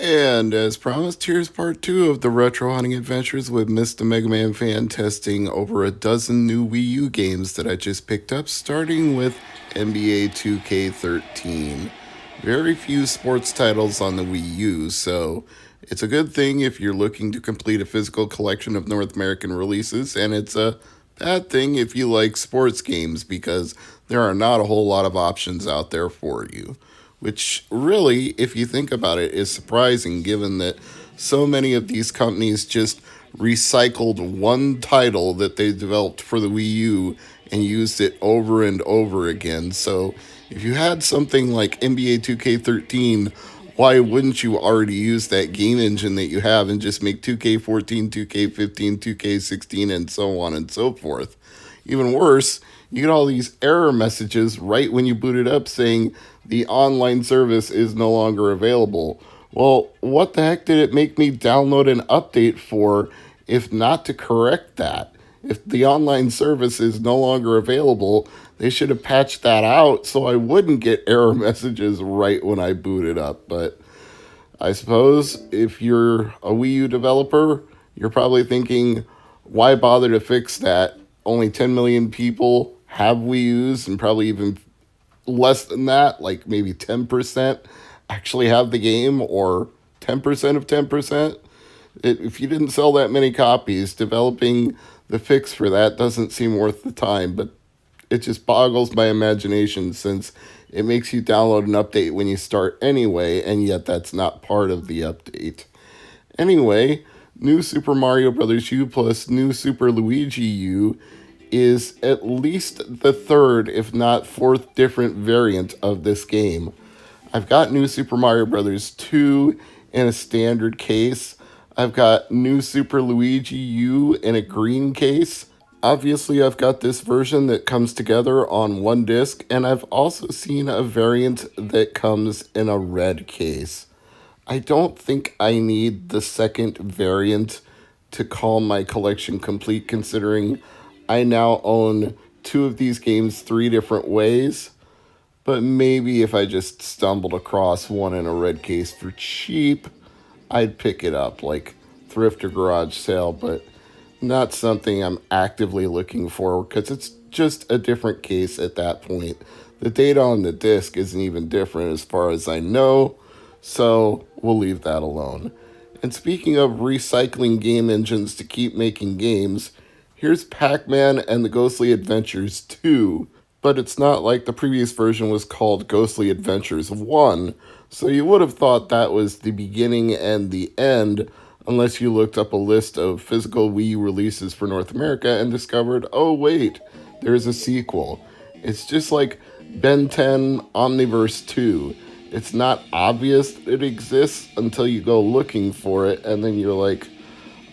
And as promised, here's part two of the retro hunting adventures with Mr. MegaManFan testing over a dozen new Wii U games that I just picked up, starting with NBA 2K13. Very few sports titles on the Wii U, so it's a good thing if you're looking to complete a physical collection of North American releases, and it's a bad thing if you like sports games because there are not a whole lot of options out there for you, which really, if you think about it, is surprising given that so many of these companies just recycled one title that they developed for the Wii U and used it over and over again. So if you had something like NBA 2K13, why wouldn't you already use that game engine that you have and just make 2K14, 2K15, 2K16, and so on and so forth? Even worse, you get all these error messages right when you boot it up saying the online service is no longer available. Well, what the heck did it make me download an update for if not to correct that? If the online service is no longer available, they should have patched that out so I wouldn't get error messages right when I boot it up. But I suppose if you're a Wii U developer, you're probably thinking, why bother to fix that? Only 10 million people have Wii U's, and probably even less than that, like maybe 10%, actually have the game, or 10% of 10%. If you didn't sell that many copies, developing the fix for that doesn't seem worth the time, but it just boggles my imagination since it makes you download an update when you start anyway, and yet that's not part of the update. Anyway, New Super Mario Bros. U plus New Super Luigi U is at least the third, if not fourth, different variant of this game. I've got New Super Mario Bros. 2 in a standard case. I've got New Super Luigi U in a green case. Obviously, I've got this version that comes together on one disc, and I've also seen a variant that comes in a red case. I don't think I need the second variant to call my collection complete, considering I now own two of these games three different ways. But maybe if I just stumbled across one in a red case for cheap, I'd pick it up, like thrift or garage sale, but not something I'm actively looking for because it's just a different case at that point. The data on the disc isn't even different as far as I know, so we'll leave that alone. And speaking of recycling game engines to keep making games, here's Pac-Man and the Ghostly Adventures 2, but it's not like the previous version was called Ghostly Adventures 1, so you would have thought that was the beginning and the end unless you looked up a list of physical Wii releases for North America and discovered, oh wait, there's a sequel. It's just like Ben 10 Omniverse 2. It's not obvious it exists until you go looking for it, and then you're like,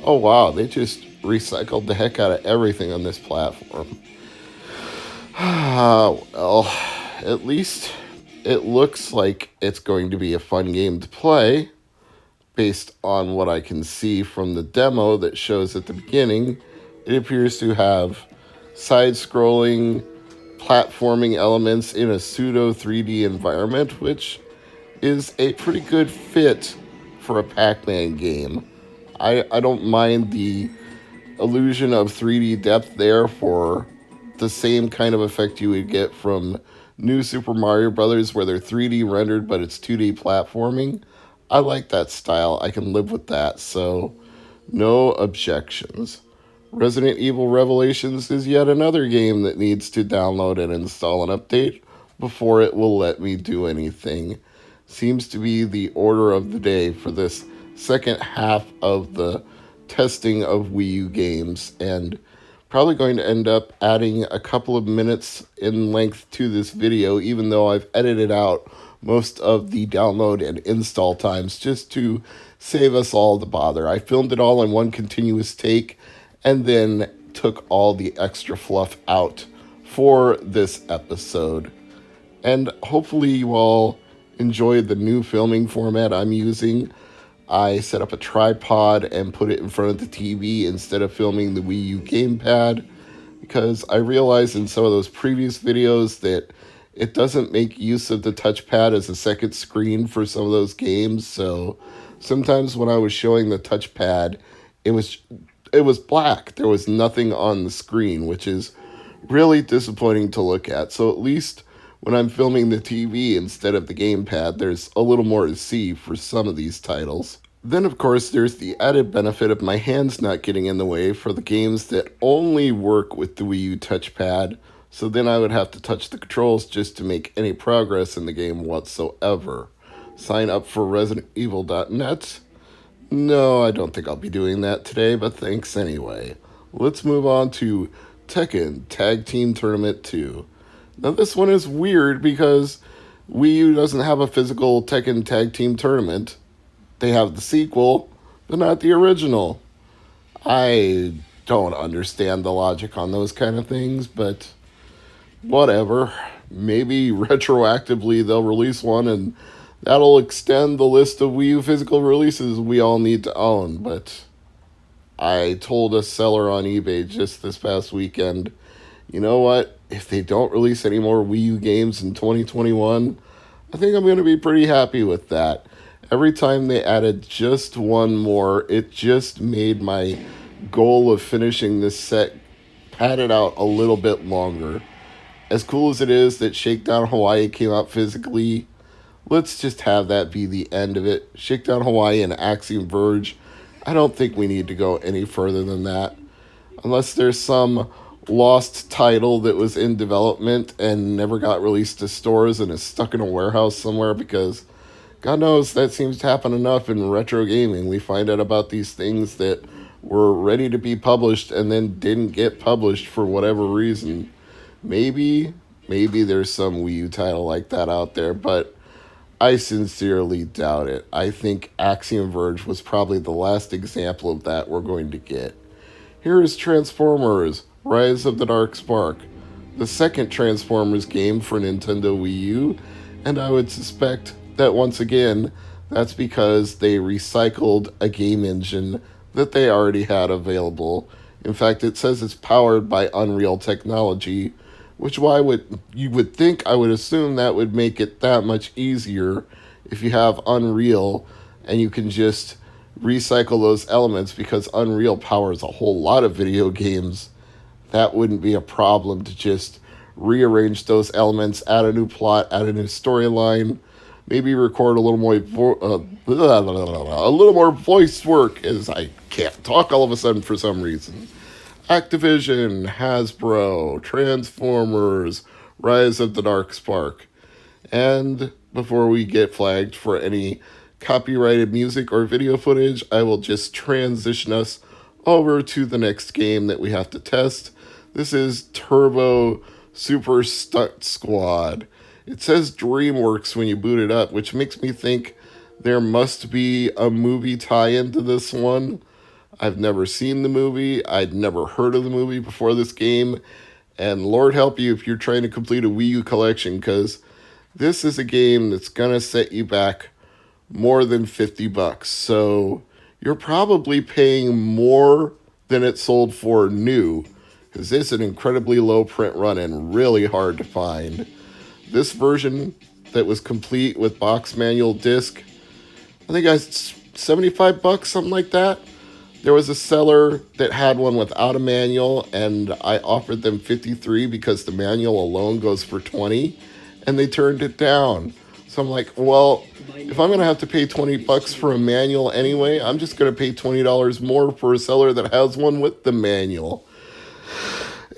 oh wow, they just recycled the heck out of everything on this platform. Well, at least it looks like it's going to be a fun game to play. Based on what I can see from the demo that shows at the beginning, it appears to have side-scrolling platforming elements in a pseudo 3D environment, which is a pretty good fit for a Pac-Man game. I don't mind the illusion of 3D depth there for the same kind of effect you would get from New Super Mario Bros., where they're 3D rendered but it's 2D platforming. I like that style. I can live with that, so no objections. Resident Evil Revelations is yet another game that needs to download and install an update before it will let me do anything. Seems to be the order of the day for this second half of the testing of Wii U games, and probably going to end up adding a couple of minutes in length to this video, even though I've edited out most of the download and install times just to save us all the bother. I filmed it all in one continuous take and then took all the extra fluff out for this episode. And hopefully you all enjoyed the new filming format I'm using. I set up a tripod and put it in front of the TV instead of filming the Wii U gamepad, because I realized in some of those previous videos that it doesn't make use of the touchpad as a second screen for some of those games. So sometimes when I was showing the touchpad, it was it was black. There was nothing on the screen, which is really disappointing to look at. So at least when I'm filming the TV instead of the gamepad, there's a little more to see for some of these titles. Then, of course, there's the added benefit of my hands not getting in the way for the games that only work with the Wii U touchpad. So then I would have to touch the controls just to make any progress in the game whatsoever. Sign up for ResidentEvil.net. No, I don't think I'll be doing that today, but thanks anyway. Let's move on to Tekken Tag Team Tournament 2. Now, this one is weird because Wii U doesn't have a physical Tekken Tag Team Tournament. They have the sequel, but not the original. I don't understand the logic on those kind of things, but whatever. Maybe retroactively they'll release one and that'll extend the list of Wii U physical releases we all need to own. But I told a seller on eBay just this past weekend, you know what? If they don't release any more Wii U games in 2021, I think I'm going to be pretty happy with that. Every time they added just one more, it just made my goal of finishing this set padded out a little bit longer. As cool as it is that Shakedown Hawaii came out physically, let's just have that be the end of it. Shakedown Hawaii and Axiom Verge, I don't think we need to go any further than that. Unless there's some lost title that was in development and never got released to stores and is stuck in a warehouse somewhere, because God knows that seems to happen enough in retro gaming. We find out about these things that were ready to be published and then didn't get published for whatever reason. Maybe there's some Wii U title like that out there, but I sincerely doubt it. I think Axiom Verge was probably the last example of that we're going to get. Here is Transformers: Rise of the Dark Spark, the second Transformers game for Nintendo Wii U, and I would suspect that once again, that's because they recycled a game engine that they already had available. In fact, it says it's powered by Unreal technology, which you would think, I would assume that would make it that much easier if you have Unreal and you can just recycle those elements, because Unreal powers a whole lot of video games. That wouldn't be a problem to just rearrange those elements, add a new plot, add a new storyline, maybe record a little more voice work, as I can't talk all of a sudden for some reason. Activision, Hasbro, Transformers, Rise of the Dark Spark. And before we get flagged for any copyrighted music or video footage, I will just transition us over to the next game that we have to test. This is Turbo Super Stunt Squad. It says DreamWorks when you boot it up, which makes me think there must be a movie tie-in to this one. I've never seen the movie. I'd never heard of the movie before this game. And Lord help you if you're trying to complete a Wii U collection, because this is a game that's going to set you back more than $50. So you're probably paying more than it sold for new, because it's an incredibly low print run and really hard to find. This version that was complete with box manual disc, I think I $75, something like that. There was a seller that had one without a manual, and I offered them $53 because the manual alone goes for $20, and they turned it down. So I'm like, well, if I'm going to have to pay $20 for a manual anyway, I'm just going to pay $20 more for a seller that has one with the manual.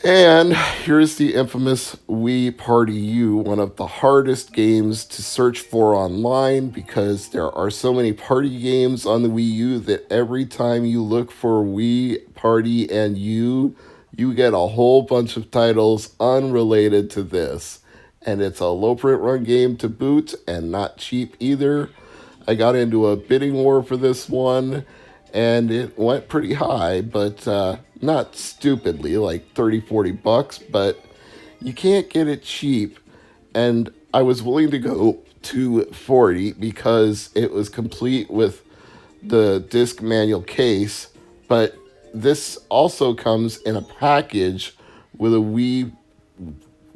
And here's the infamous Wii Party U, one of the hardest games to search for online, because there are so many party games on the Wii U that every time you look for Wii Party and U, you get a whole bunch of titles unrelated to this. And it's a low print run game to boot and not cheap either. I got into a bidding war for this one, and it went pretty high, but not stupidly, like $30-40, but you can't get it cheap. And I was willing to go to $40 because it was complete with the disc manual case, but this also comes in a package with a Wii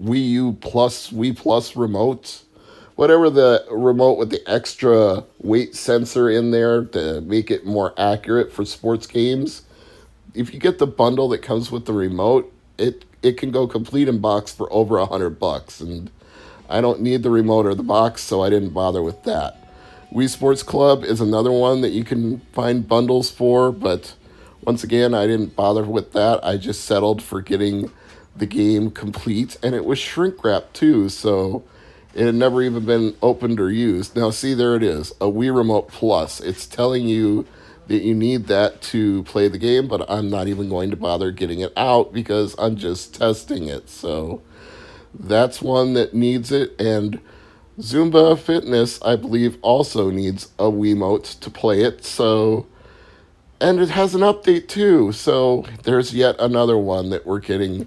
Wii U Plus, Wii Plus remote, whatever the remote with the extra weight sensor in there to make it more accurate for sports games. If you get the bundle that comes with the remote, it can go complete in box for over $100, and I don't need the remote or the box, so I didn't bother with that. Wii Sports Club is another one that you can find bundles for, but once again, I didn't bother with that. I just settled for getting the game complete, and it was shrink wrapped too, so it had never even been opened or used. Now, see, there it is, a Wii Remote Plus. It's telling you that you need that to play the game, but I'm not even going to bother getting it out because I'm just testing it. So that's one that needs it, and Zumba Fitness, I believe, also needs a Wiimote to play it. So, and it has an update too. So there's yet another one that we're getting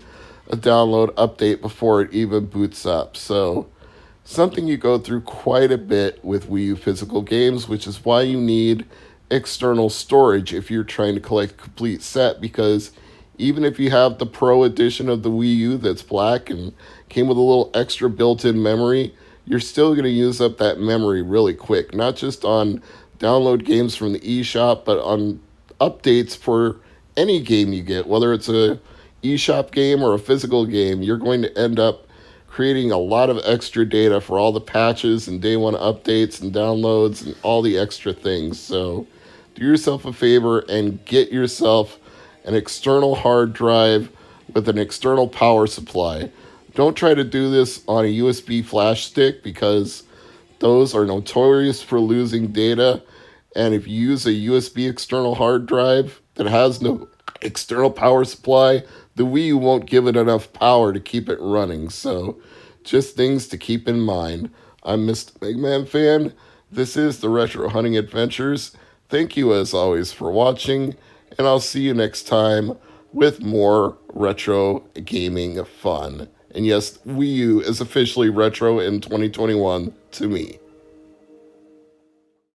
a download update before it even boots up. So something you go through quite a bit with Wii U physical games, which is why you need external storage if you're trying to collect a complete set, because even if you have the Pro edition of the Wii U that's black and came with a little extra built-in memory, you're still going to use up that memory really quick, not just on download games from the eShop, but on updates for any game you get, whether it's a eShop game or a physical game. You're going to end up creating a lot of extra data for all the patches and day one updates and downloads and all the extra things. So do yourself a favor and get yourself an external hard drive with an external power supply. Don't try to do this on a USB flash stick because those are notorious for losing data. And if you use a USB external hard drive that has no external power supply, the Wii U won't give it enough power to keep it running. So just things to keep in mind. I'm Mr. MegaManFan. This is the Retro Hunting Adventures. Thank you as always for watching, and I'll see you next time with more retro gaming fun. And yes, Wii U is officially retro in 2021 to me.